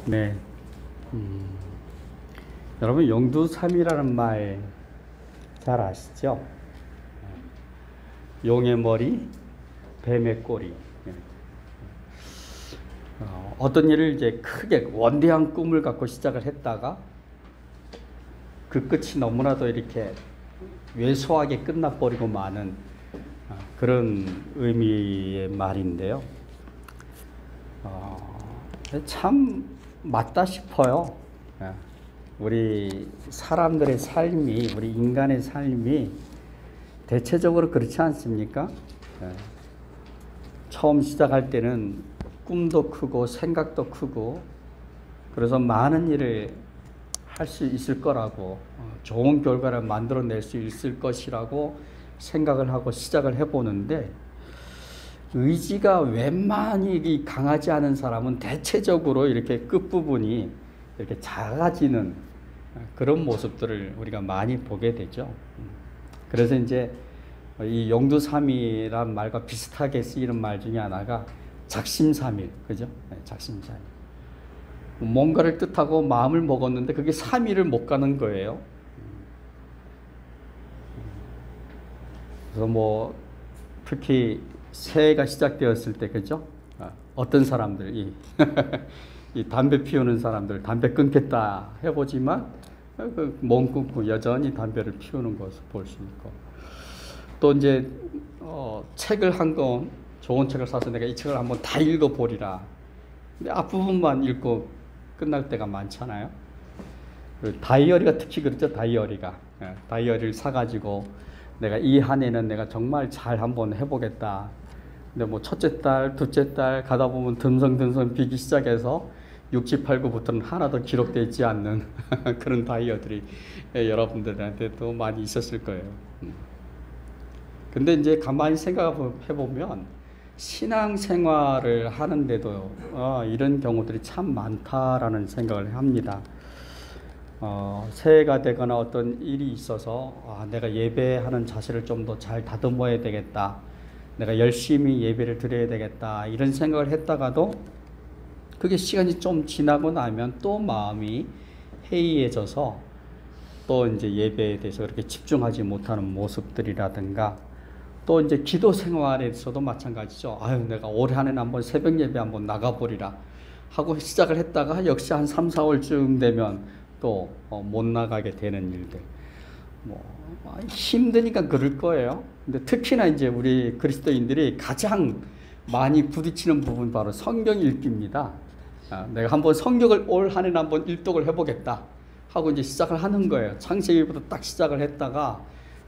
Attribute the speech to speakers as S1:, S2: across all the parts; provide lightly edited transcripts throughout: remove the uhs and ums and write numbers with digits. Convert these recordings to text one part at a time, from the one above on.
S1: 네. 음, 여러분 용두삼이라는 말 잘 아시죠? 용의 머리, 뱀의 꼬리. 네. 어떤 일을 이제 크게 원대한 꿈을 갖고 시작을 했다가 그 끝이 너무나도 이렇게 왜소하게 끝나버리고 마는 그런 의미의 말인데요. 참 맞다 싶어요. 우리 사람들의 삶이, 우리 인간의 삶이 대체적으로 그렇지 않습니까? 처음 시작할 때는 꿈도 크고 생각도 크고 그래서 많은 일을 할 수 있을 거라고, 좋은 결과를 만들어낼 수 있을 것이라고 생각을 하고 시작을 해보는데, 의지가 웬만히 강하지 않은 사람은 대체적으로 이렇게 끝부분이 이렇게 작아지는 그런 모습들을 우리가 많이 보게 되죠. 그래서 이제 이 용두삼이란 말과 비슷하게 쓰이는 말 중에 하나가 작심삼일, 그죠? 작심삼일. 뭔가를 뜻하고 마음을 먹었는데 그게 3일을 못 가는 거예요. 그래서 뭐 특히 새해가 시작되었을 때, 그죠? 어떤 사람들, 이 담배 피우는 사람들, 담배 끊겠다 해보지만 몸 끊고 여전히 담배를 피우는 것을 볼 수 있고, 또 이제 책을 한 권, 좋은 책을 사서 내가 이 책을 한번 다 읽어보리라. 근데 앞부분만 읽고 끝날 때가 많잖아요. 다이어리가 특히 그렇죠. 다이어리를 사가지고 내가 이 한 해는 내가 정말 잘 한번 해보겠다. 근데 뭐 첫째 달, 둘째 달 가다 보면 듬성듬성 비기 시작해서 60, 8, 9부터는 하나도 기록되어 있지 않는 그런 다이어리들이 여러분들한테도 많이 있었을 거예요. 근데 이제 가만히 생각해보면 신앙생활을 하는데도 이런 경우들이 참 많다라는 생각을 합니다. 새해가 되거나 어떤 일이 있어서 내가 예배하는 자세를 좀 더 잘 다듬어야 되겠다. 내가 열심히 예배를 드려야 되겠다. 이런 생각을 했다가도 그게 시간이 좀 지나고 나면 또 마음이 해이해져서 또 이제 예배에 대해서 그렇게 집중하지 못하는 모습들이라든가, 또 이제 기도 생활에서도 마찬가지죠. 내가 올해 한 해는 한번 새벽 예배 한번 나가보리라 하고 시작을 했다가 역시 한 3, 4월쯤 되면 또 못 나가게 되는 일들. 힘드니까 그럴 거예요. 근데 특히나 이제 우리 그리스도인들이 가장 많이 부딪히는 부분 바로 성경 읽기입니다. 내가 한번 성경을 올 한 해는 한번 일독을 해보겠다 하고 이제 시작을 하는 거예요. 창세기부터 딱 시작을 했다가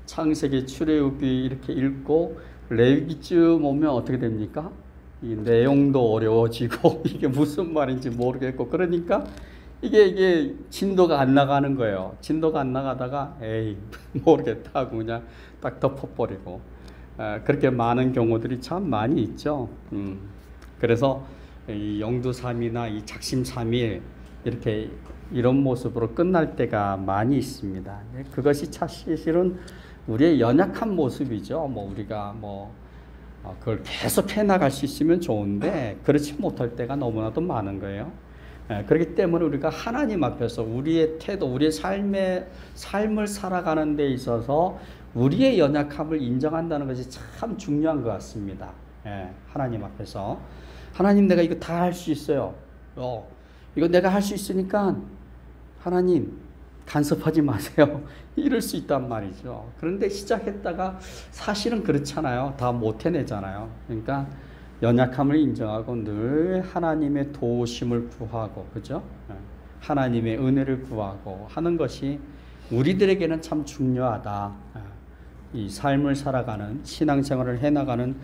S1: 창세기, 출애굽기 이렇게 읽고 레위기쯤 오면 어떻게 됩니까? 이 내용도 어려워지고 이게 무슨 말인지 모르겠고, 그러니까 이게 진도가 안 나가는 거예요. 진도가 안 나가다가 에이 모르겠다 하고 그냥 딱 덮어버리고, 그렇게 많은 경우들이 참 많이 있죠. 그래서 이 용두삼이나 이 작심삼일 이렇게 이런 모습으로 끝날 때가 많이 있습니다. 그것이 사실은 우리의 연약한 모습이죠. 우리가 그걸 계속 해나갈 수 있으면 좋은데 그렇지 못할 때가 너무나도 많은 거예요. 그렇기 때문에 우리가 하나님 앞에서 우리의 태도, 우리의 삶을 살아가는 데 있어서 우리의 연약함을 인정한다는 것이 참 중요한 것 같습니다. 하나님 앞에서 하나님, 내가 이거 다 할 수 있어요. 이거 내가 할 수 있으니까 하나님 간섭하지 마세요. 이럴 수 있단 말이죠. 그런데 시작했다가 사실은 그렇잖아요. 다 못 해내잖아요. 그러니까 연약함을 인정하고 늘 하나님의 도우심을 구하고, 그죠? 하나님의 은혜를 구하고 하는 것이 우리들에게는 참 중요하다. 이 삶을 살아가는, 신앙생활을 해나가는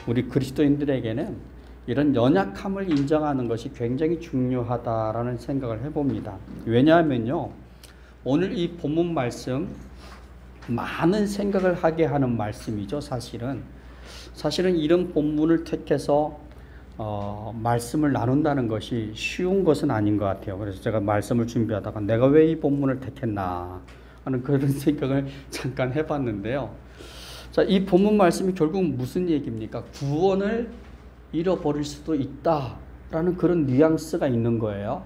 S1: 우리 그리스도인들에게는 이런 연약함을 인정하는 것이 굉장히 중요하다라는 생각을 해봅니다. 왜냐하면요, 오늘 이 본문 말씀 많은 생각을 하게 하는 말씀이죠. 사실은 이런 본문을 택해서 말씀을 나눈다는 것이 쉬운 것은 아닌 것 같아요. 그래서 제가 말씀을 준비하다가 내가 왜 이 본문을 택했나 하는 그런 생각을 잠깐 해봤는데요. 자, 이 본문 말씀이 결국 무슨 얘기입니까? 구원을 잃어버릴 수도 있다라는 그런 뉘앙스가 있는 거예요.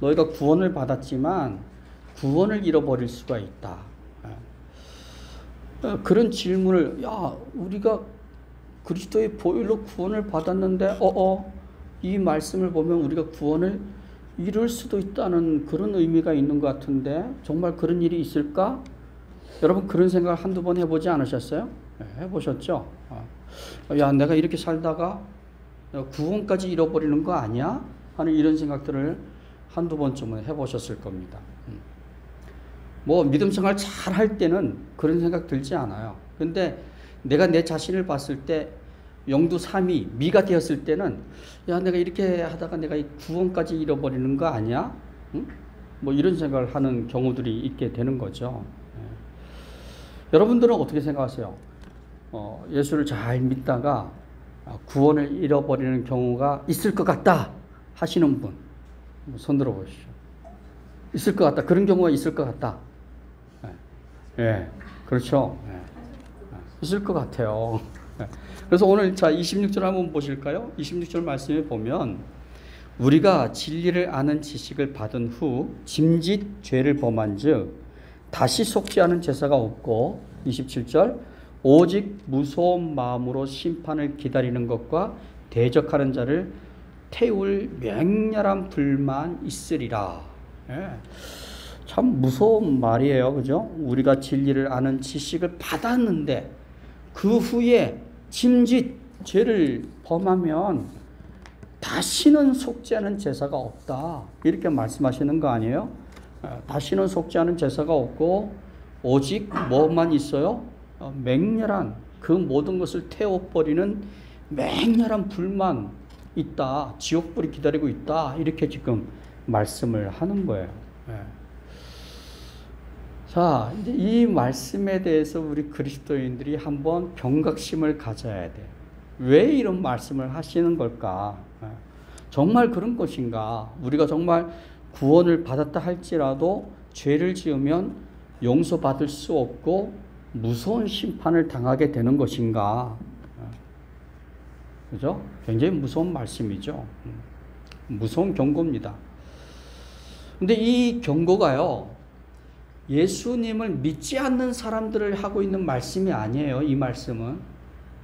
S1: 너희가 구원을 받았지만 구원을 잃어버릴 수가 있다. 그런 질문을, 야, 우리가 그리스도의 보혈로 구원을 받았는데, 이 말씀을 보면 우리가 구원을 잃을 수도 있다는 그런 의미가 있는 것 같은데, 정말 그런 일이 있을까? 여러분, 그런 생각을 한두 번 해보지 않으셨어요? 네, 해보셨죠? 야, 내가 이렇게 살다가 구원까지 잃어버리는 거 아니야? 하는 이런 생각들을 한두 번쯤은 해보셨을 겁니다. 뭐 믿음 생활 잘 할 때는 그런 생각 들지 않아요. 근데 내가 내 자신을 봤을 때 영두삼위 미가 되었을 때는, 야, 내가 이렇게 하다가 내가 이 구원까지 잃어버리는 거 아니야? 응? 뭐 이런 생각을 하는 경우들이 있게 되는 거죠. 여러분들은 어떻게 생각하세요? 예수를 잘 믿다가 구원을 잃어버리는 경우가 있을 것 같다 하시는 분, 손 들어 보시죠. 있을 것 같다. 그런 경우가 있을 것 같다. 예, 그렇죠. 있을 것 같아요. 그래서 오늘 자 26절 한번 보실까요? 26절 말씀에 보면, 우리가 진리를 아는 지식을 받은 후 짐짓 죄를 범한즉 다시 속지 않은 제사가 없고, 27절, 오직 무서운 마음으로 심판을 기다리는 것과 대적하는 자를 태울 맹렬한 불만 있으리라. 참 무서운 말이에요. 그죠? 우리가 진리를 아는 지식을 받았는데 그 후에 짐짓 죄를 범하면 다시는 속지 않은 제사가 없다. 이렇게 말씀하시는 거 아니에요? 다시는 속지 않은 제사가 없고 오직 뭐만 있어요? 맹렬한, 그 모든 것을 태워버리는 맹렬한 불만 있다. 지옥불이 기다리고 있다. 이렇게 지금 말씀을 하는 거예요. 자, 이제 이 말씀에 대해서 우리 그리스도인들이 한번 경각심을 가져야 돼. 왜 이런 말씀을 하시는 걸까? 정말 그런 것인가? 우리가 정말 구원을 받았다 할지라도 죄를 지으면 용서받을 수 없고 무서운 심판을 당하게 되는 것인가? 그죠? 굉장히 무서운 말씀이죠. 무서운 경고입니다. 근데 이 경고가요, 예수님을 믿지 않는 사람들을 하고 있는 말씀이 아니에요. 이 말씀은,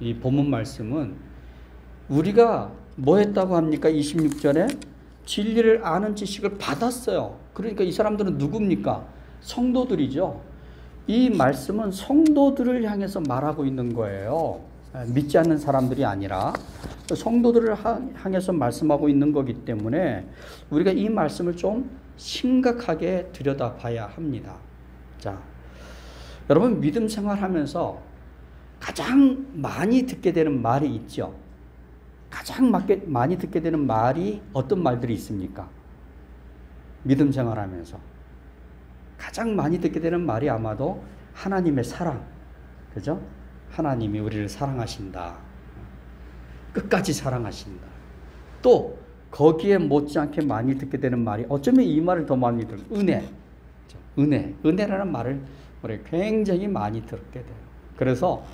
S1: 이 본문 말씀은 우리가 뭐 했다고 합니까? 26절에 진리를 아는 지식을 받았어요. 그러니까 이 사람들은 누굽니까? 성도들이죠. 이 말씀은 성도들을 향해서 말하고 있는 거예요. 믿지 않는 사람들이 아니라 성도들을 향해서 말씀하고 있는 거기 때문에 우리가 이 말씀을 좀 심각하게 들여다봐야 합니다. 자, 여러분, 믿음 생활하면서 가장 많이 듣게 되는 말이 있죠. 가장 많이 듣게 되는 말이 어떤 말들이 있습니까? 믿음 생활하면서 가장 많이 듣게 되는 말이 아마도 하나님의 사랑, 그죠? 하나님이 우리를 사랑하신다. 끝까지 사랑하신다. 또 거기에 못지않게 많이 듣게 되는 말이, 어쩌면 이 말을 더 많이 들어요. 은혜라는 말을 우리 굉장히 많이 듣게 돼요. 그래서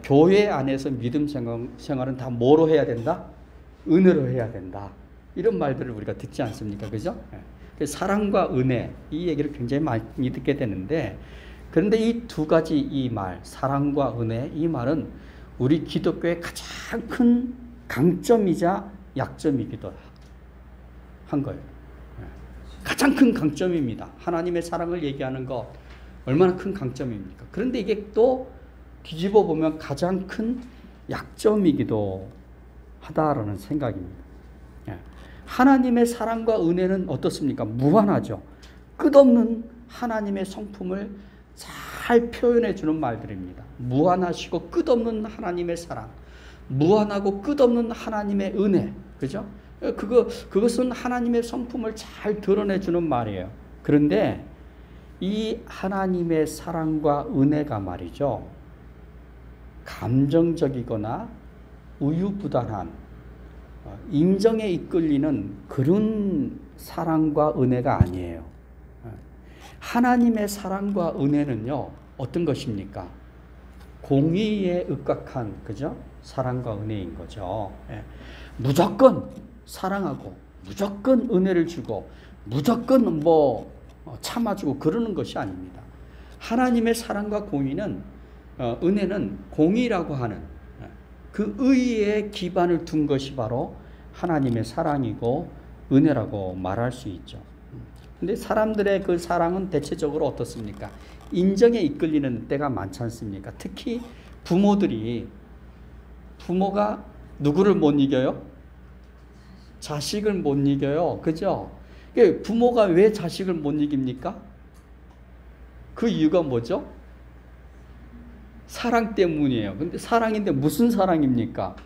S1: 교회 안에서 믿음 생활은 다 뭐로 해야 된다? 은혜로 해야 된다. 이런 말들을 우리가 듣지 않습니까? 그죠? 사랑과 은혜, 이 얘기를 굉장히 많이 듣게 되는데, 그런데 이 두 가지 이 말, 사랑과 은혜, 이 말은 우리 기독교의 가장 큰 강점이자 약점이기도 한 거예요. 가장 큰 강점입니다. 하나님의 사랑을 얘기하는 것, 얼마나 큰 강점입니까? 그런데 이게 또 뒤집어 보면 가장 큰 약점이기도 하다라는 생각입니다. 하나님의 사랑과 은혜는 어떻습니까? 무한하죠. 끝없는 하나님의 성품을 잘 표현해 주는 말들입니다. 무한하시고 끝없는 하나님의 사랑, 무한하고 끝없는 하나님의 은혜, 그죠? 그것은 하나님의 성품을 잘 드러내 주는 말이에요. 그런데 이 하나님의 사랑과 은혜가 말이죠, 감정적이거나 우유부단한 인정에 이끌리는 그런 사랑과 은혜가 아니에요. 하나님의 사랑과 은혜는요, 어떤 것입니까? 공의에 입각한, 그죠? 사랑과 은혜인 거죠. 무조건 사랑하고 무조건 은혜를 주고 무조건 참아주고 그러는 것이 아닙니다. 하나님의 사랑과 공의는 은혜는 공의라고 하는 그 의의 기반을 둔 것이 바로 하나님의 사랑이고 은혜라고 말할 수 있죠. 근데 사람들의 그 사랑은 대체적으로 어떻습니까? 인정에 이끌리는 때가 많지 않습니까? 특히 부모가 누구를 못 이겨요? 자식을 못 이겨요. 그죠? 부모가 왜 자식을 못 이깁니까? 그 이유가 뭐죠? 사랑 때문이에요. 근데 사랑인데 무슨 사랑입니까?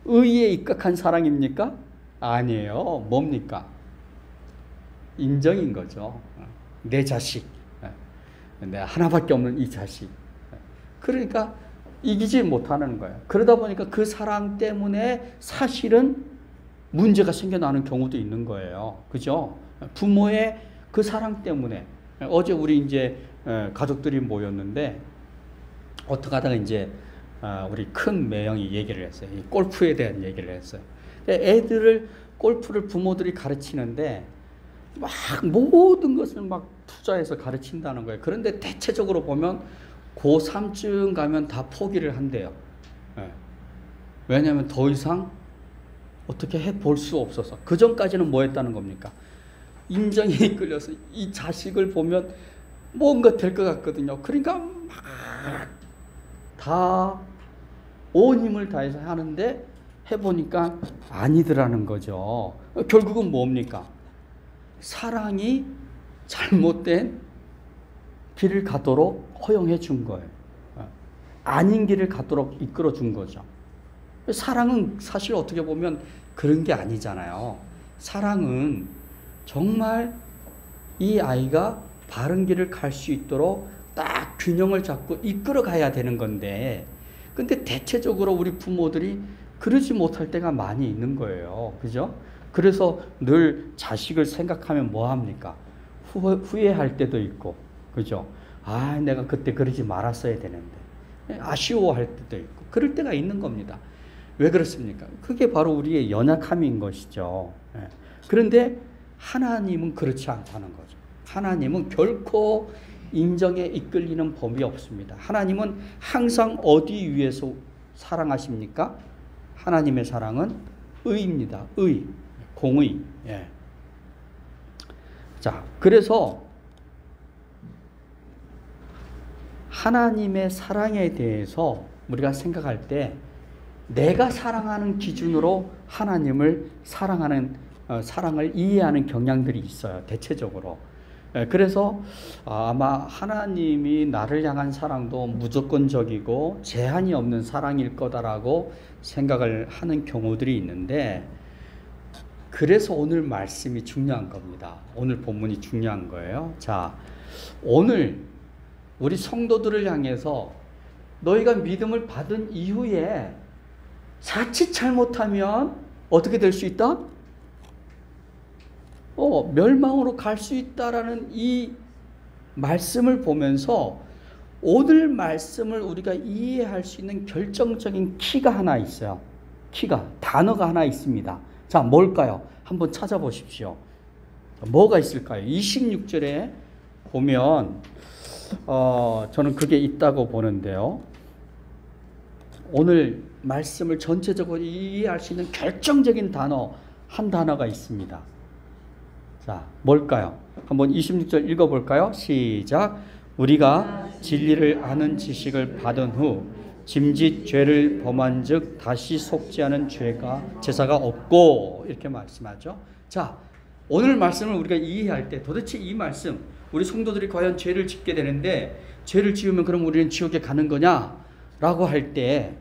S1: 의에 입각한 사랑입니까? 아니에요. 뭡니까? 인정인 거죠. 내 자식. 내 하나밖에 없는 이 자식. 그러니까 이기지 못하는 거예요. 그러다 보니까 그 사랑 때문에 사실은 문제가 생겨나는 경우도 있는 거예요. 그죠? 부모의 그 사랑 때문에. 어제 우리 이제 가족들이 모였는데 어떻게 하다가 이제 우리 큰 매형이 얘기를 했어요. 이 골프에 대한 얘기를 했어요. 애들을 골프를 부모들이 가르치는데 막 모든 것을 막 투자해서 가르친다는 거예요. 그런데 대체적으로 보면 고3쯤 가면 다 포기를 한대요. 왜냐하면 더 이상 어떻게 해볼 수 없어서. 그 전까지는 뭐 했다는 겁니까? 인정에 이끌려서 이 자식을 보면 뭔가 될 것 같거든요. 그러니까 막 다 온 힘을 다해서 하는데 해보니까 아니더라는 거죠. 결국은 뭡니까? 사랑이 잘못된 길을 가도록 허용해 준 거예요. 아닌 길을 가도록 이끌어 준 거죠. 사랑은 사실 어떻게 보면 그런 게 아니잖아요. 사랑은 정말 이 아이가 바른 길을 갈 수 있도록 딱 균형을 잡고 이끌어 가야 되는 건데, 근데 대체적으로 우리 부모들이 그러지 못할 때가 많이 있는 거예요. 그죠? 그래서 늘 자식을 생각하면 뭐 합니까? 후회할 때도 있고, 그죠? 아, 내가 그때 그러지 말았어야 되는데. 아쉬워할 때도 있고, 그럴 때가 있는 겁니다. 왜 그렇습니까? 그게 바로 우리의 연약함인 것이죠. 그런데 하나님은 그렇지 않다는 거죠. 하나님은 결코 인정에 이끌리는 법이 없습니다. 하나님은 항상 어디 위해서 사랑하십니까? 하나님의 사랑은 의입니다. 의, 공의. 자, 그래서 하나님의 사랑에 대해서 우리가 생각할 때 내가 사랑하는 기준으로 하나님을 사랑을 이해하는 경향들이 있어요. 대체적으로. 그래서 아마 하나님이 나를 향한 사랑도 무조건적이고 제한이 없는 사랑일 거다라고 생각을 하는 경우들이 있는데, 그래서 오늘 말씀이 중요한 겁니다. 오늘 본문이 중요한 거예요. 자, 오늘 우리 성도들을 향해서 너희가 믿음을 받은 이후에 자칫 잘못하면 어떻게 될 수 있다? 멸망으로 갈 수 있다라는 이 말씀을 보면서 오늘 말씀을 우리가 이해할 수 있는 결정적인 키가 하나 있어요. 단어가 하나 있습니다. 자, 뭘까요? 한번 찾아보십시오. 뭐가 있을까요? 26절에 보면 저는 그게 있다고 보는데요. 오늘 말씀을 전체적으로 이해할 수 있는 결정적인 단어, 한 단어가 있습니다. 자, 뭘까요? 한번 26절 읽어볼까요? 시작. 우리가 진리를 아는 지식을 받은 후 짐짓 죄를 범한 즉 다시 속지 않은 제사가 없고, 이렇게 말씀하죠. 자, 오늘 말씀을 우리가 이해할 때 도대체 이 말씀, 우리 성도들이 과연 죄를 짓게 되는데 죄를 지으면 그럼 우리는 지옥에 가는 거냐? 라고 할 때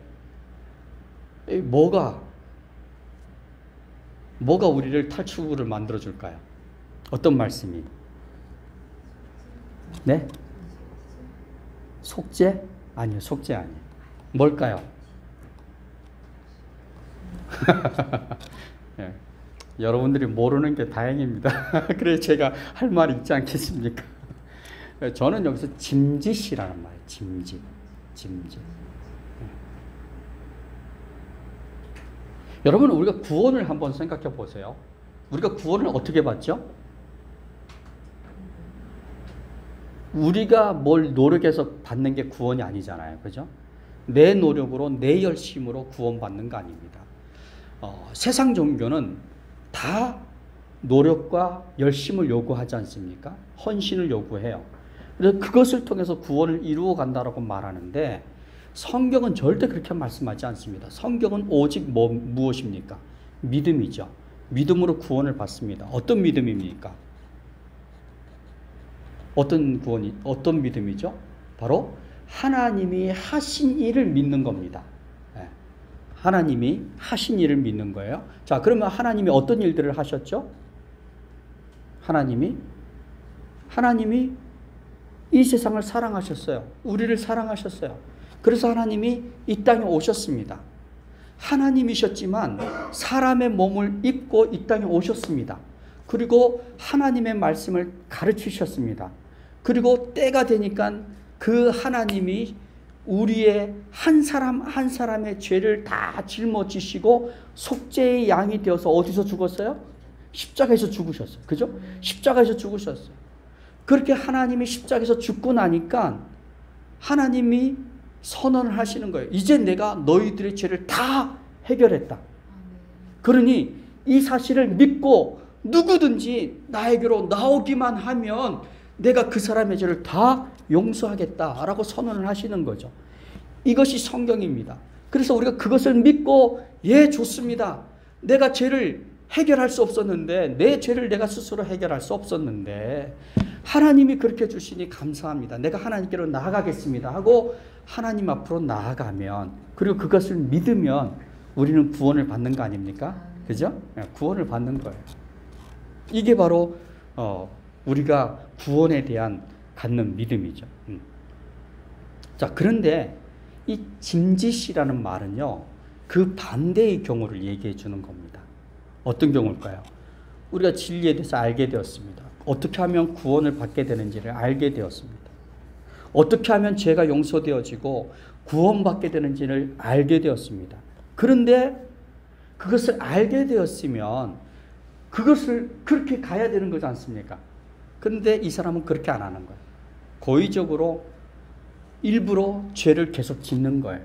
S1: 뭐가 우리를 탈출구를 만들어 줄까요? 어떤 말씀이? 네? 속죄? 아니요, 속죄 아니에요. 뭘까요? 네. 여러분들이 모르는 게 다행입니다. 그래서 제가 할 말이 있지 않겠습니까? 저는 여기서 짐짓이라는 말이에요. 짐짓. 여러분, 우리가 구원을 한번 생각해 보세요. 우리가 구원을 어떻게 받죠? 우리가 뭘 노력해서 받는 게 구원이 아니잖아요. 그죠? 내 노력으로, 내 열심으로 구원받는 거 아닙니다. 세상 종교는 다 노력과 열심을 요구하지 않습니까? 헌신을 요구해요. 그래서 그것을 통해서 구원을 이루어 간다라고 말하는데, 성경은 절대 그렇게 말씀하지 않습니다. 성경은 오직 무엇입니까? 믿음이죠. 믿음으로 구원을 받습니다. 어떤 믿음입니까? 어떤 믿음이죠? 바로 하나님이 하신 일을 믿는 겁니다. 하나님이 하신 일을 믿는 거예요. 자, 그러면 하나님이 어떤 일들을 하셨죠? 하나님이 이 세상을 사랑하셨어요. 우리를 사랑하셨어요. 그래서 하나님이 이 땅에 오셨습니다. 하나님이셨지만 사람의 몸을 입고 이 땅에 오셨습니다. 그리고 하나님의 말씀을 가르치셨습니다. 그리고 때가 되니까 그 하나님이 우리의 한 사람 한 사람의 죄를 다 짊어지시고 속죄의 양이 되어서 어디서 죽었어요? 십자가에서 죽으셨어요. 그죠? 십자가에서 죽으셨어요. 그렇게 하나님이 십자가에서 죽고 나니까 하나님이 선언을 하시는 거예요. 이제 내가 너희들의 죄를 다 해결했다. 그러니 이 사실을 믿고 누구든지 나에게로 나오기만 하면 내가 그 사람의 죄를 다 용서하겠다라고 선언을 하시는 거죠. 이것이 성경입니다. 그래서 우리가 그것을 믿고, 예, 좋습니다. 내가 죄를 해결할 수 없었는데, 내 죄를 내가 스스로 해결할 수 없었는데 하나님이 그렇게 주시니 감사합니다. 내가 하나님께로 나아가겠습니다 하고 하나님 앞으로 나아가면, 그리고 그것을 믿으면 우리는 구원을 받는 거 아닙니까? 그죠? 구원을 받는 거예요. 이게 바로 우리가 구원에 대한 갖는 믿음이죠. 자, 그런데 이 짐짓이라는 말은요, 그 반대의 경우를 얘기해 주는 겁니다. 어떤 경우일까요? 우리가 진리에 대해서 알게 되었습니다. 어떻게 하면 구원을 받게 되는지를 알게 되었습니다. 어떻게 하면 죄가 용서되어지고 구원받게 되는지를 알게 되었습니다. 그런데 그것을 알게 되었으면 그것을 그렇게 가야 되는 거지 않습니까? 그런데 이 사람은 그렇게 안 하는 거예요. 고의적으로 일부러 죄를 계속 짓는 거예요.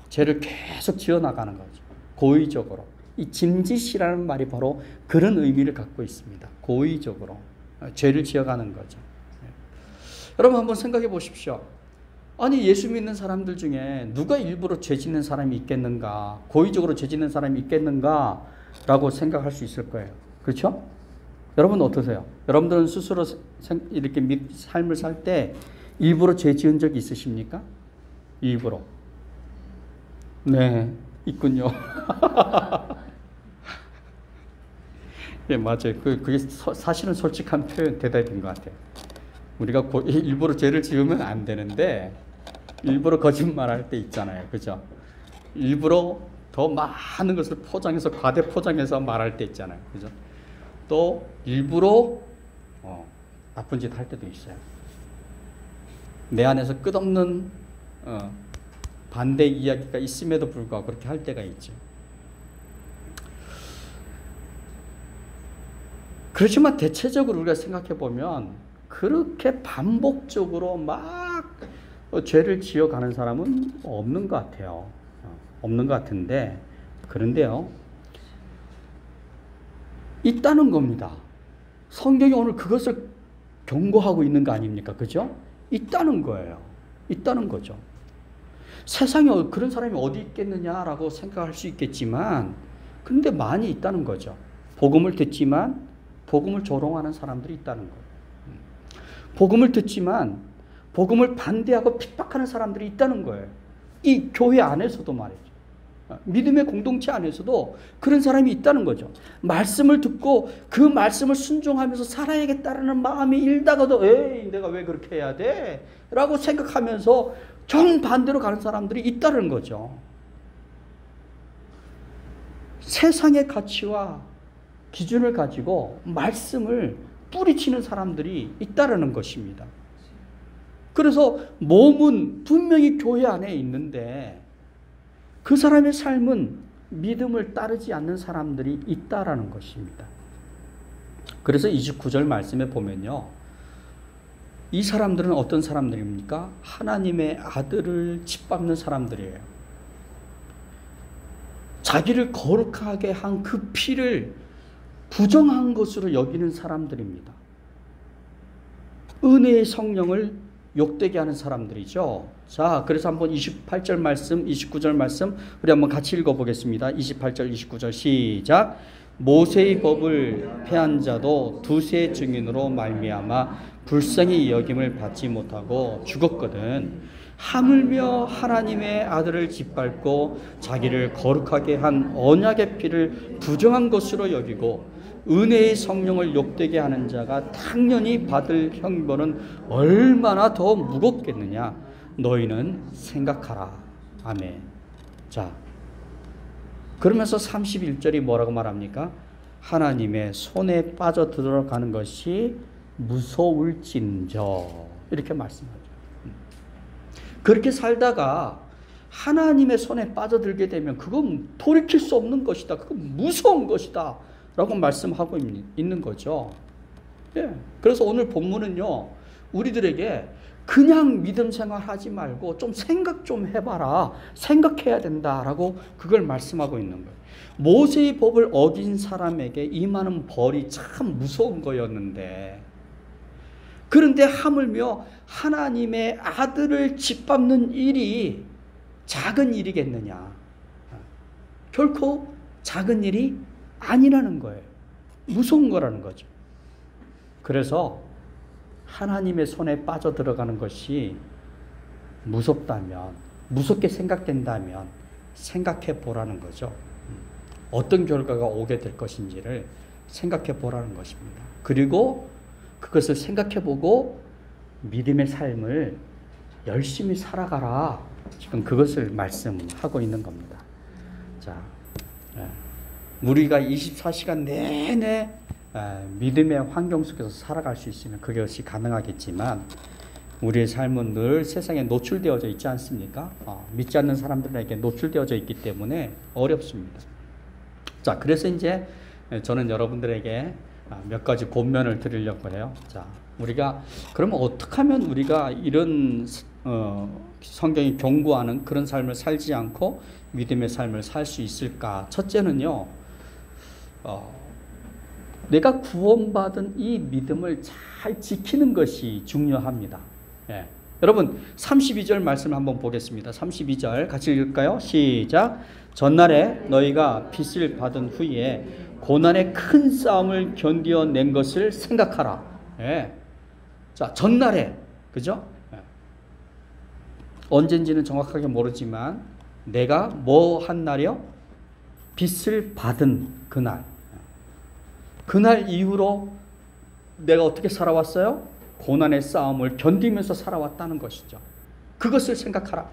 S1: 죄를 계속 지어나가는 거죠. 고의적으로. 이 짐짓이라는 말이 바로 그런 의미를 갖고 있습니다. 고의적으로 죄를 지어가는 거죠. 여러분 한번 생각해 보십시오. 아니, 예수 믿는 사람들 중에 누가 일부러 죄 짓는 사람이 있겠는가, 고의적으로 죄 짓는 사람이 있겠는가 라고 생각할 수 있을 거예요. 그렇죠? 여러분 어떠세요? 여러분들은 스스로 이렇게 삶을 살 때 일부러 죄 지은 적이 있으십니까? 일부러. 네, 있군요. 예, 맞아요. 그게 사실은 솔직한 표현, 대답인 것 같아요. 우리가 일부러 죄를 지으면 안 되는데, 일부러 거짓말할 때 있잖아요. 그죠? 일부러 더 많은 것을 포장해서, 과대 포장해서 말할 때 있잖아요. 그죠? 또 일부러 나쁜 짓 할 때도 있어요. 내 안에서 끝없는 반대 이야기가 있음에도 불구하고 그렇게 할 때가 있죠. 그렇지만 대체적으로 우리가 생각해 보면 그렇게 반복적으로 막 죄를 지어가는 사람은 없는 것 같아요. 없는 것 같은데, 그런데요, 있다는 겁니다. 성경이 오늘 그것을 경고하고 있는 거 아닙니까? 그죠? 있다는 거예요. 있다는 거죠. 세상에 그런 사람이 어디 있겠느냐라고 생각할 수 있겠지만, 그런데 많이 있다는 거죠. 복음을 듣지만 복음을 조롱하는 사람들이 있다는 거예요. 복음을 듣지만 복음을 반대하고 핍박하는 사람들이 있다는 거예요. 이 교회 안에서도 말이죠. 믿음의 공동체 안에서도 그런 사람이 있다는 거죠. 말씀을 듣고 그 말씀을 순종하면서 살아야겠다는 마음이 일다가도, 에이, 내가 왜 그렇게 해야 돼? 라고 생각하면서 정반대로 가는 사람들이 있다는 거죠. 세상의 가치와 기준을 가지고 말씀을 뿌리치는 사람들이 있다는 것입니다. 그래서 몸은 분명히 교회 안에 있는데 그 사람의 삶은 믿음을 따르지 않는 사람들이 있다라는 것입니다. 그래서 29절 말씀에 보면요, 이 사람들은 어떤 사람들입니까? 하나님의 아들을 짓밟는 사람들이에요. 자기를 거룩하게 한 그 피를 부정한 것으로 여기는 사람들입니다. 은혜의 성령을 욕되게 하는 사람들이죠. 자, 그래서 한번 28절 말씀, 29절 말씀 우리 한번 같이 읽어보겠습니다. 28절, 29절 시작. 모세의 법을 폐한 자도 두세 증인으로 말미암아 불쌍히 여김을 받지 못하고 죽었거든. 하물며 하나님의 아들을 짓밟고 자기를 거룩하게 한 언약의 피를 부정한 것으로 여기고 은혜의 성령을 욕되게 하는 자가 당연히 받을 형벌은 얼마나 더 무겁겠느냐 너희는 생각하라. 아멘. 자, 그러면서 31절이 뭐라고 말합니까? 하나님의 손에 빠져 들어가는 것이 무서울진저 이렇게 말씀하죠. 그렇게 살다가 하나님의 손에 빠져들게 되면 그건 돌이킬 수 없는 것이다. 그건 무서운 것이다. 라고 말씀하고 있는 거죠. 예. 그래서 오늘 본문은요, 우리들에게 그냥 믿음 생활하지 말고 좀 생각 좀 해봐라. 생각해야 된다라고 그걸 말씀하고 있는 거예요. 모세의 법을 어긴 사람에게 임하는 벌이 참 무서운 거였는데, 그런데 하물며 하나님의 아들을 짓밟는 일이 작은 일이겠느냐? 결코 작은 일이 아니라는 거예요. 무서운 거라는 거죠. 그래서 하나님의 손에 빠져 들어가는 것이 무섭다면, 무섭게 생각된다면 생각해 보라는 거죠. 어떤 결과가 오게 될 것인지를 생각해 보라는 것입니다. 그리고 그것을 생각해 보고 믿음의 삶을 열심히 살아가라. 지금 그것을 말씀하고 있는 겁니다. 자, 우리가 24시간 내내 믿음의 환경 속에서 살아갈 수 있으면 그것이 가능하겠지만 우리의 삶은 늘 세상에 노출되어져 있지 않습니까? 믿지 않는 사람들에게 노출되어져 있기 때문에 어렵습니다. 자, 그래서 이제 저는 여러분들에게 몇 가지 권면을 드리려고 해요. 자, 우리가 그러면 어떻게 하면 우리가 이런 성경이 경고하는 그런 삶을 살지 않고 믿음의 삶을 살 수 있을까? 첫째는요, 내가 구원받은 이 믿음을 잘 지키는 것이 중요합니다. 예. 여러분 32절 말씀 한번 보겠습니다. 32절 같이 읽을까요? 시작. 전날에 너희가 빚을 받은 후에 고난의 큰 싸움을 견뎌낸 것을 생각하라. 예. 자, 전날에, 그죠? 예. 언젠지는 정확하게 모르지만 내가 뭐 한 날이요? 빚을 받은 그날. 그날 이후로 내가 어떻게 살아왔어요? 고난의 싸움을 견디면서 살아왔다는 것이죠. 그것을 생각하라.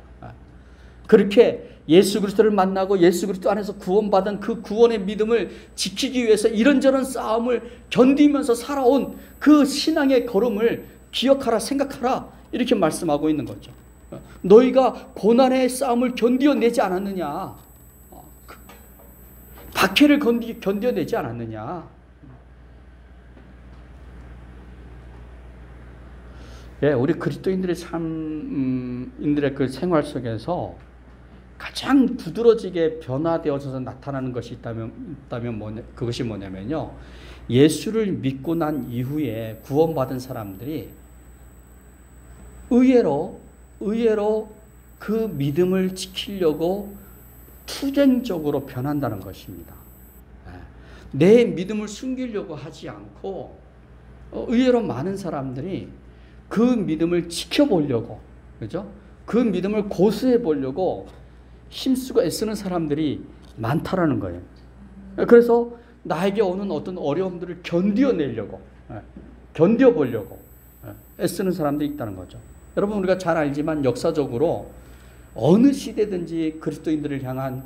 S1: 그렇게 예수 그리스도를 만나고 예수 그리스도 안에서 구원받은 그 구원의 믿음을 지키기 위해서 이런저런 싸움을 견디면서 살아온 그 신앙의 걸음을 기억하라, 생각하라. 이렇게 말씀하고 있는 거죠. 너희가 고난의 싸움을 견뎌내지 않았느냐? 박해를 견뎌내지 않았느냐? 예, 우리 그리스도인들의 인들의 그 생활 속에서 가장 두드러지게 변화되어져서 나타나는 것이 있다면 그것이 뭐냐면요. 예수를 믿고 난 이후에 구원받은 사람들이 의외로 그 믿음을 지키려고 투쟁적으로 변한다는 것입니다. 내 믿음을 숨기려고 하지 않고 의외로 많은 사람들이 그 믿음을 지켜보려고, 그죠? 그 믿음을 고수해 보려고 힘쓰고 애쓰는 사람들이 많다라는 거예요. 그래서 나에게 오는 어떤 어려움들을 견뎌보려고 애쓰는 사람들이 있다는 거죠. 여러분, 우리가 잘 알지만 역사적으로 어느 시대든지 그리스도인들을 향한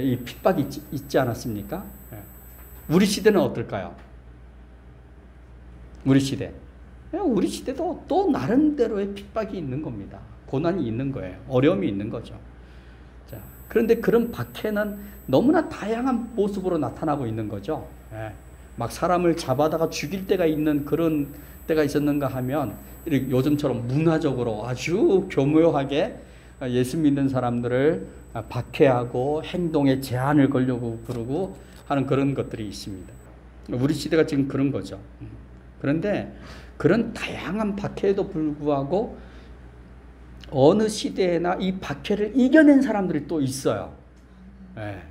S1: 이 핍박이 있지 않았습니까? 우리 시대는 어떨까요? 우리 시대도 또 나름대로의 핍박이 있는 겁니다. 고난이 있는 거예요. 어려움이 있는 거죠. 자, 그런데 그런 박해는 너무나 다양한 모습으로 나타나고 있는 거죠. 막 사람을 잡아다가 죽일 때가 있는 그런 때가 있었는가 하면 이렇게 요즘처럼 문화적으로 아주 교묘하게 예수 믿는 사람들을 박해하고 행동에 제한을 걸려고 그러고 하는 그런 것들이 있습니다. 우리 시대가 지금 그런 거죠. 그런데 그런 다양한 박해에도 불구하고 어느 시대에나 이 박해를 이겨낸 사람들이 또 있어요. 네.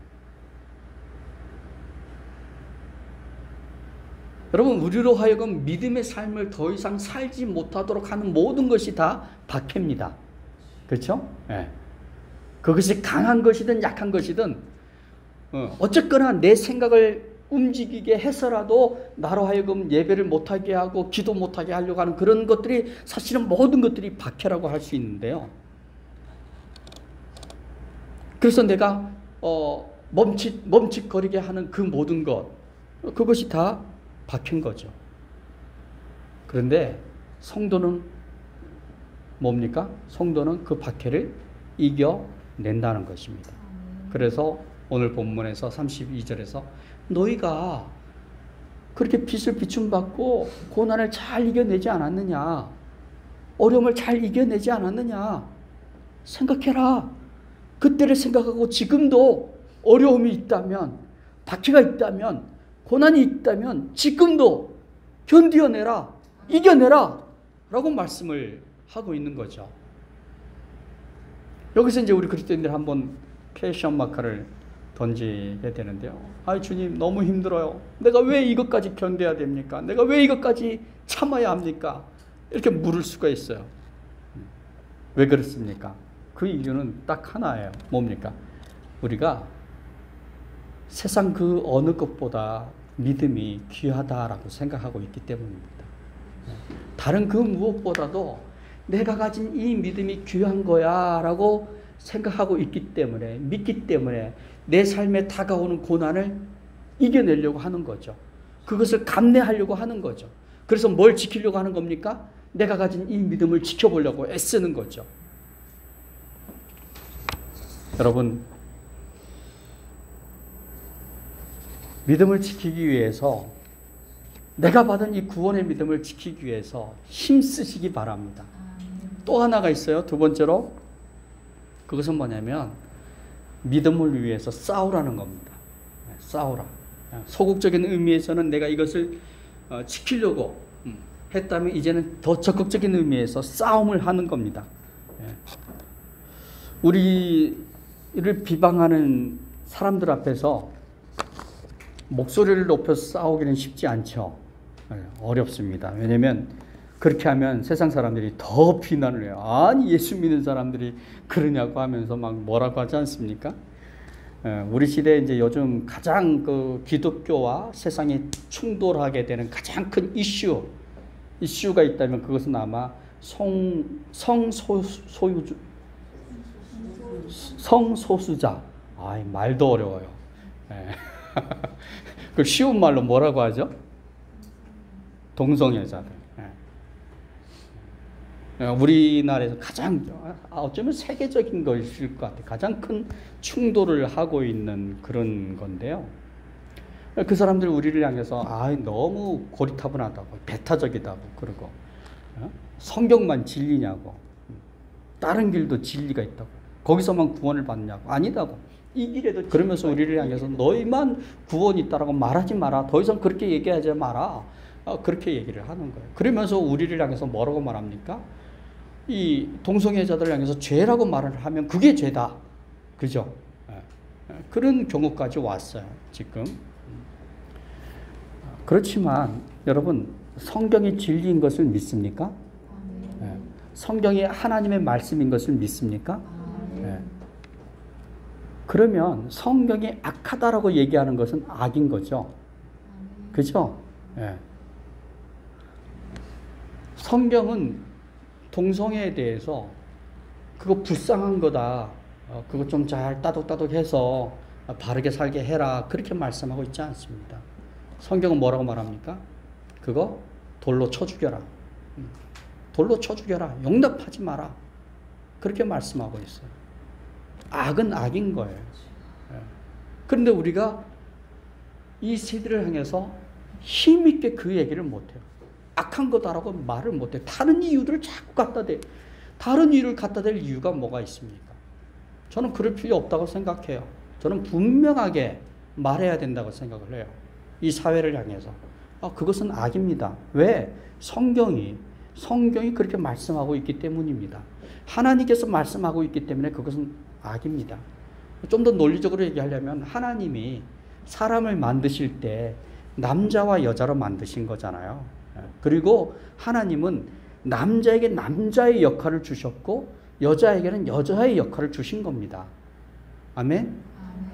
S1: 여러분, 우리로 하여금 믿음의 삶을 더 이상 살지 못하도록 하는 모든 것이 다 박해입니다. 그렇죠? 네. 그것이 강한 것이든 약한 것이든 어쨌거나 내 생각을 움직이게 해서라도 나로 하여금 예배를 못하게 하고 기도 못하게 하려고 하는 그런 것들이 사실은 모든 것들이 박해라고 할 수 있는데요. 그래서 내가 멈칫거리게 하는 그 모든 것, 그것이 다 박힌 거죠. 그런데 성도는 뭡니까? 성도는 그 박해를 이겨낸다는 것입니다. 그래서 오늘 본문에서 32절에서 너희가 그렇게 빚을 비춤받고 고난을 잘 이겨내지 않았느냐? 어려움을 잘 이겨내지 않았느냐? 생각해라. 그때를 생각하고 지금도 어려움이 있다면, 박해가 있다면, 고난이 있다면 지금도 견디어내라, 이겨내라 라고 말씀을 하고 있는 거죠. 여기서 이제 우리 그리스도인들 한번 퀘스천 마크를 던지게 되는데요. 아, 주님 너무 힘들어요. 내가 왜 이것까지 견뎌야 됩니까? 내가 왜 이것까지 참아야 합니까? 이렇게 물을 수가 있어요. 왜 그렇습니까? 그 이유는 딱 하나예요. 뭡니까? 우리가 세상 그 어느 것보다 믿음이 귀하다라고 생각하고 있기 때문입니다. 다른 그 무엇보다도 내가 가진 이 믿음이 귀한 거야 라고 생각하고 있기 때문에, 믿기 때문에 내 삶에 다가오는 고난을 이겨내려고 하는 거죠. 그것을 감내하려고 하는 거죠. 그래서 뭘 지키려고 하는 겁니까? 내가 가진 이 믿음을 지켜보려고 애쓰는 거죠. 여러분, 믿음을 지키기 위해서, 내가 받은 이 구원의 믿음을 지키기 위해서 힘쓰시기 바랍니다. 또 하나가 있어요. 두 번째로, 그것은 뭐냐면 믿음을 위해서 싸우라는 겁니다. 싸우라. 소극적인 의미에서는 내가 이것을 지키려고 했다면 이제는 더 적극적인 의미에서 싸움을 하는 겁니다. 우리를 비방하는 사람들 앞에서 목소리를 높여서 싸우기는 쉽지 않죠. 어렵습니다. 왜냐하면 그렇게 하면 세상 사람들이 더 비난을 해요. 아니, 예수 믿는 사람들이 그러냐고 하면서 막 뭐라고 하지 않습니까? 우리 시대에 이제 요즘 가장 그 기독교와 세상이 충돌하게 되는 가장 큰 이슈가 있다면 그것은 아마 성소수자. 말도 어려워요. 그 쉬운 말로 뭐라고 하죠? 동성애자들. 우리나라에서 가장, 어쩌면 세계적인 것일 것 같아요. 가장 큰 충돌을 하고 있는 그런 건데요. 그 사람들이 우리를 향해서 너무 고리타분하다고, 배타적이다고 그러고, 성경만 진리냐고, 다른 길도 진리가 있다고, 거기서만 구원을 받냐고, 아니다고, 이 길에도, 그러면서 우리를 향해서 너희만 구원이 있다라고 말하지 마라, 더 이상 그렇게 얘기하지 마라, 그렇게 얘기를 하는 거예요. 그러면서 우리를 향해서 뭐라고 말합니까? 이 동성애자들을 향해서 죄라고 말을 하면 그게 죄다. 그죠? 그런 경우까지 왔어요, 지금. 그렇지만 여러분, 성경이 진리인 것을 믿습니까? 성경이 하나님의 말씀인 것을 믿습니까? 그러면 성경이 악하다라고 얘기하는 것은 악인 거죠. 그죠? 성경은 동성애에 대해서 그거 불쌍한 거다, 그거 좀 잘 따독따독해서 바르게 살게 해라, 그렇게 말씀하고 있지 않습니다. 성경은 뭐라고 말합니까? 그거 돌로 쳐 죽여라, 돌로 쳐 죽여라, 용납하지 마라, 그렇게 말씀하고 있어요. 악은 악인 거예요. 그런데 우리가 이 세대를 향해서 힘있게 그 얘기를 못해요. 악한 거다라고 말을 못해요. 다른 이유들을 자꾸 갖다 대. 다른 이유를 갖다 댈 이유가 뭐가 있습니까? 저는 그럴 필요 없다고 생각해요. 저는 분명하게 말해야 된다고 생각을 해요. 이 사회를 향해서. 그것은 악입니다. 왜? 성경이 그렇게 말씀하고 있기 때문입니다. 하나님께서 말씀하고 있기 때문에 그것은 악입니다. 좀 더 논리적으로 얘기하려면 하나님이 사람을 만드실 때 남자와 여자로 만드신 거잖아요. 그리고 하나님은 남자에게 남자의 역할을 주셨고 여자에게는 여자의 역할을 주신 겁니다. 아멘?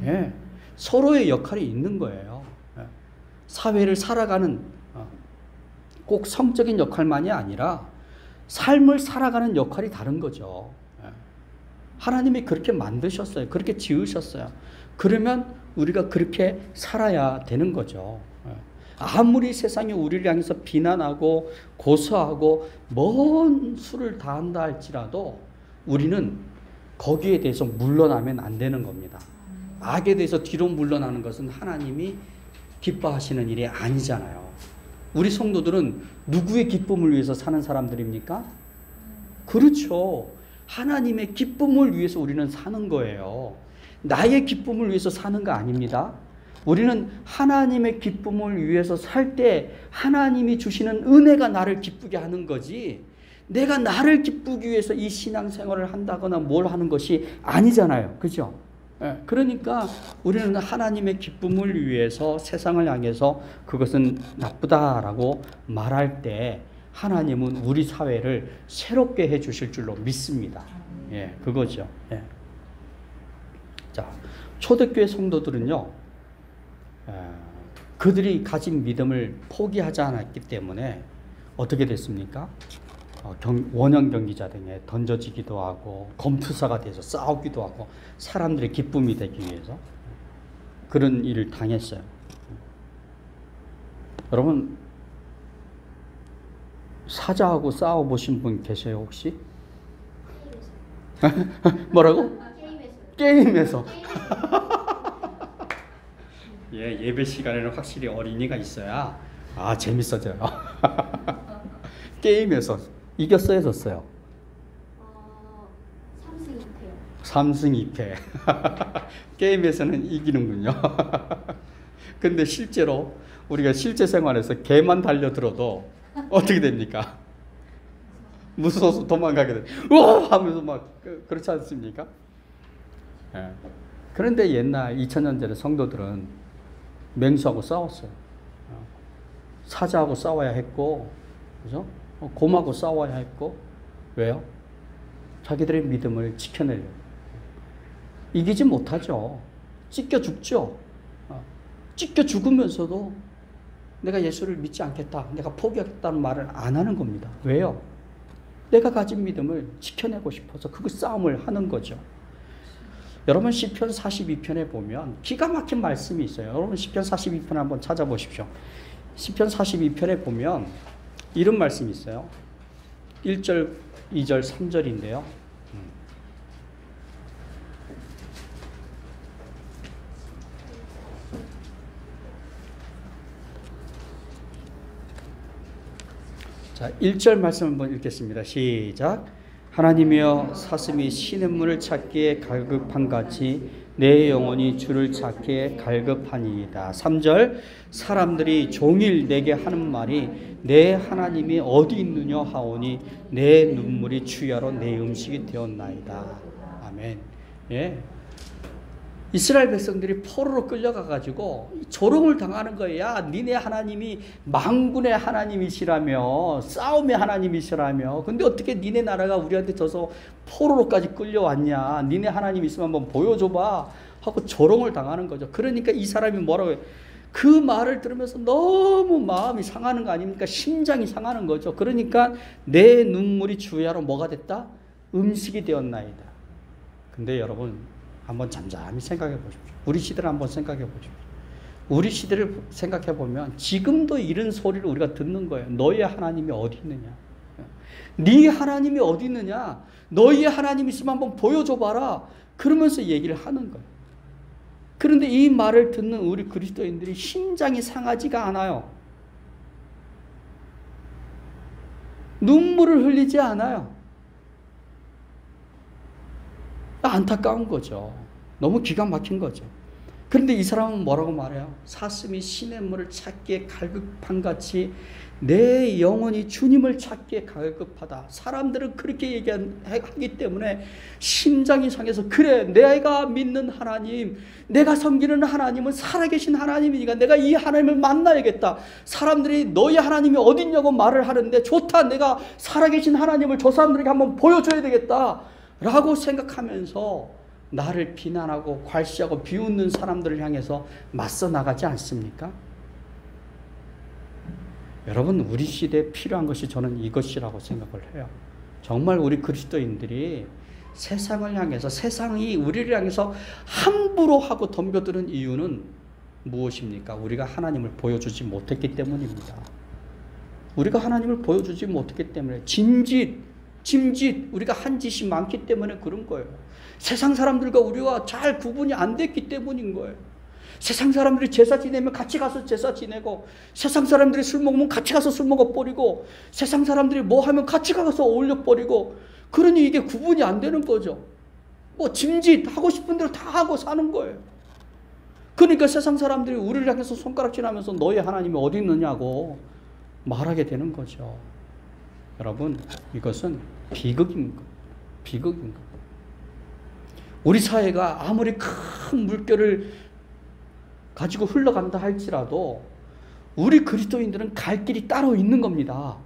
S1: 예. 서로의 역할이 있는 거예요. 사회를 살아가는 꼭 성적인 역할만이 아니라 삶을 살아가는 역할이 다른 거죠. 하나님이 그렇게 만드셨어요. 그렇게 지으셨어요. 그러면 우리가 그렇게 살아야 되는 거죠. 아무리 세상이 우리를 향해서 비난하고 고소하고 먼 수를 다한다 할지라도 우리는 거기에 대해서 물러나면 안 되는 겁니다. 악에 대해서 뒤로 물러나는 것은 하나님이 기뻐하시는 일이 아니잖아요. 우리 성도들은 누구의 기쁨을 위해서 사는 사람들입니까? 그렇죠. 하나님의 기쁨을 위해서 우리는 사는 거예요. 나의 기쁨을 위해서 사는 거 아닙니다. 우리는 하나님의 기쁨을 위해서 살 때 하나님이 주시는 은혜가 나를 기쁘게 하는 거지, 내가 나를 기쁘기 위해서 이 신앙생활을 한다거나 뭘 하는 것이 아니잖아요. 그죠? 그러니까 우리는 하나님의 기쁨을 위해서 세상을 향해서 그것은 나쁘다라고 말할 때 하나님은 우리 사회를 새롭게 해 주실 줄로 믿습니다. 예, 그거죠. 예. 자, 초대교회 성도들은요, 그들이 가진 믿음을 포기하지 않았기 때문에 어떻게 됐습니까? 원형 경기자 등에 던져지기도 하고 검투사가 돼서 싸우기도 하고 사람들의 기쁨이 되기 위해서 그런 일을 당했어요. 여러분, 사자하고 싸워보신 분 계세요 혹시? 뭐라고? 게임에서. 예, 예배 시간에는 확실히 어린이가 있어야 재밌어져요. 게임에서 이겼어요, 졌어요? 3승 2패. 게임에서는 이기는군요. 근데 실제로 우리가 실제 생활에서 개만 달려들어도 어떻게 됩니까? 무서워서 도망가게 돼. 우와! 하면서 막 그렇지 않습니까? 예. 그런데 옛날 2000년 전에 성도들은 맹수하고 싸웠어요. 사자하고 싸워야 했고, 그죠? 곰하고 싸워야 했고. 왜요? 자기들의 믿음을 지켜내려고. 이기지 못하죠. 찢겨 죽죠. 찢겨 죽으면서도 내가 예수를 믿지 않겠다, 내가 포기하겠다는 말을 안 하는 겁니다. 왜요? 내가 가진 믿음을 지켜내고 싶어서 그 싸움을 하는 거죠. 여러분, 시편 42편에 보면 기가 막힌 말씀이 있어요. 여러분, 시편 42편 한번 찾아보십시오. 시편 42편에 보면 이런 말씀이 있어요. 1절, 2절, 3절인데요. 자, 1절 말씀 한번 읽겠습니다. 시작. 하나님이여, 사슴이 시냇물을 찾기에 갈급한 같이 내 영혼이 주를 찾기에 갈급하니이다. 3절. 사람들이 종일 내게 하는 말이 내 하나님이 어디 있느냐 하오니 내 눈물이 주야로 내 음식이 되었나이다. 아멘. 예. 이스라엘 백성들이 포로로 끌려가가지고 조롱을 당하는 거예요. 야, 니네 하나님이 만군의 하나님이시라며, 싸움의 하나님이시라며, 근데 어떻게 니네 나라가 우리한테 져서 포로로까지 끌려왔냐, 니네 하나님 있으면 한번 보여줘봐 하고 조롱을 당하는 거죠. 그러니까 이 사람이 뭐라고 해요? 그 말을 들으면서 너무 마음이 상하는 거 아닙니까? 심장이 상하는 거죠. 그러니까 내 눈물이 주야로 뭐가 됐다? 음식이 되었나이다. 근데 여러분, 한번 잠잠히 생각해 보십시오. 우리 시대를 한번 생각해 보십시오. 우리 시대를 생각해 보면 지금도 이런 소리를 우리가 듣는 거예요. 너희의 하나님이 어디 있느냐? 네 하나님이 어디 있느냐? 너희의 하나님 있으면 한번 보여줘 봐라. 그러면서 얘기를 하는 거예요. 그런데 이 말을 듣는 우리 그리스도인들이 심장이 상하지가 않아요. 눈물을 흘리지 않아요. 안타까운 거죠. 너무 기가 막힌 거죠. 그런데 이 사람은 뭐라고 말해요? 사슴이 시냇물을 찾기에 갈급한 같이 내 영혼이 주님을 찾기에 갈급하다. 사람들은 그렇게 얘기하기 때문에 심장이 상해서, 그래, 내가 믿는 하나님, 내가 섬기는 하나님은 살아계신 하나님이니까 내가 이 하나님을 만나야겠다. 사람들이 너희 하나님이 어딨냐고 말을 하는데, 좋다, 내가 살아계신 하나님을 저 사람들에게 한번 보여줘야 되겠다 라고 생각하면서 나를 비난하고 괄시하고 비웃는 사람들을 향해서 맞서 나가지 않습니까? 여러분, 우리 시대에 필요한 것이 저는 이것이라고 생각을 해요. 정말 우리 그리스도인들이 세상을 향해서, 세상이 우리를 향해서 함부로 하고 덤벼드는 이유는 무엇입니까? 우리가 하나님을 보여주지 못했기 때문입니다. 우리가 하나님을 보여주지 못했기 때문에, 짐짓 우리가 한 짓이 많기 때문에 그런 거예요. 세상 사람들과 우리와 잘 구분이 안 됐기 때문인 거예요. 세상 사람들이 제사 지내면 같이 가서 제사 지내고, 세상 사람들이 술 먹으면 같이 가서 술 먹어버리고, 세상 사람들이 뭐 하면 같이 가서 어울려버리고, 그러니 이게 구분이 안 되는 거죠. 뭐 짐짓 하고 싶은 대로 다 하고 사는 거예요. 그러니까 세상 사람들이 우리를 향해서 손가락질하면서 너희 하나님이 어디 있느냐고 말하게 되는 거죠. 여러분, 이것은 비극인 거. 비극인 거. 우리 사회가 아무리 큰 물결을 가지고 흘러간다 할지라도 우리 그리스도인들은 갈 길이 따로 있는 겁니다.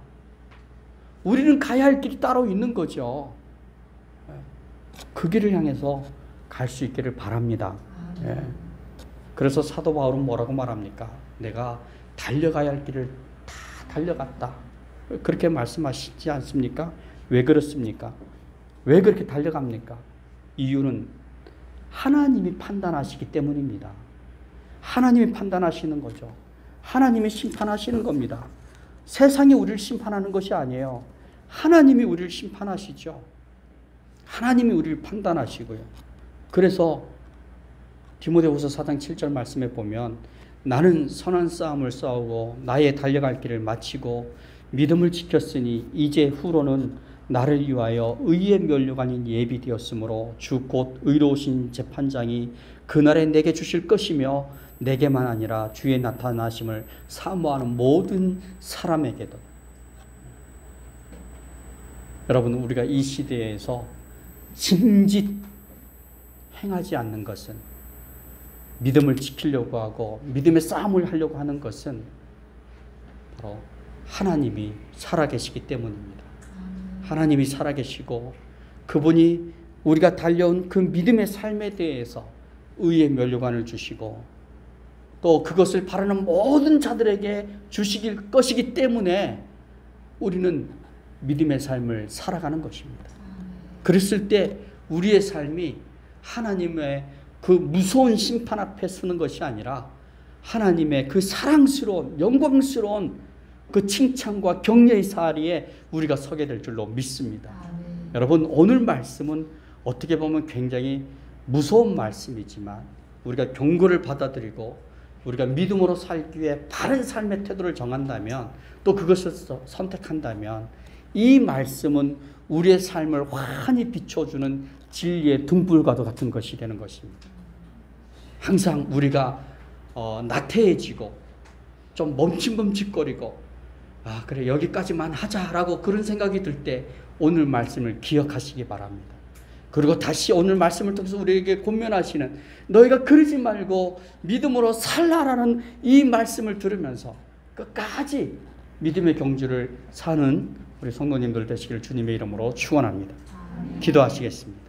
S1: 우리는 가야 할 길이 따로 있는 거죠. 그 길을 향해서 갈 수 있기를 바랍니다. 그래서 사도 바울은 뭐라고 말합니까? 내가 달려가야 할 길을 다 달려갔다. 그렇게 말씀하시지 않습니까? 왜 그렇습니까? 왜 그렇게 달려갑니까? 이유는 하나님이 판단하시기 때문입니다. 하나님이 판단하시는 거죠. 하나님이 심판하시는 겁니다. 세상이 우리를 심판하는 것이 아니에요. 하나님이 우리를 심판하시죠. 하나님이 우리를 판단하시고요. 그래서 디모데후서 4장 7절 말씀에 보면, 나는 선한 싸움을 싸우고 나의 달려갈 길을 마치고 믿음을 지켰으니 이제 후로는 나를 위하여 의의 면류관이 예비되었으므로 주 곧 의로우신 재판장이 그날에 내게 주실 것이며 내게만 아니라 주의 나타나심을 사모하는 모든 사람에게도. 여러분, 우리가 이 시대에서 짐짓 행하지 않는 것은, 믿음을 지키려고 하고 믿음의 싸움을 하려고 하는 것은 바로 하나님이 살아계시기 때문입니다. 하나님이 살아계시고 그분이 우리가 달려온 그 믿음의 삶에 대해서 의의 면류관을 주시고 또 그것을 바라는 모든 자들에게 주시길 것이기 때문에 우리는 믿음의 삶을 살아가는 것입니다. 그랬을 때 우리의 삶이 하나님의 그 무서운 심판 앞에 서는 것이 아니라 하나님의 그 사랑스러운 영광스러운 그 칭찬과 격려의 자리에 우리가 서게 될 줄로 믿습니다. 여러분, 오늘 말씀은 어떻게 보면 굉장히 무서운 말씀이지만 우리가 경고를 받아들이고 우리가 믿음으로 살기 위해 바른 삶의 태도를 정한다면, 또 그것을 선택한다면 이 말씀은 우리의 삶을 환히 비춰주는 진리의 등불과도 같은 것이 되는 것입니다. 항상 우리가 나태해지고 좀 멈칫멈칫거리고 그래 여기까지만 하자라고 그런 생각이 들 때 오늘 말씀을 기억하시기 바랍니다. 그리고 다시 오늘 말씀을 통해서 우리에게 권면하시는 너희가 그러지 말고 믿음으로 살라라는 이 말씀을 들으면서 끝까지 믿음의 경주를 사는 우리 성도님들 되시길 주님의 이름으로 축원합니다. 기도하시겠습니다.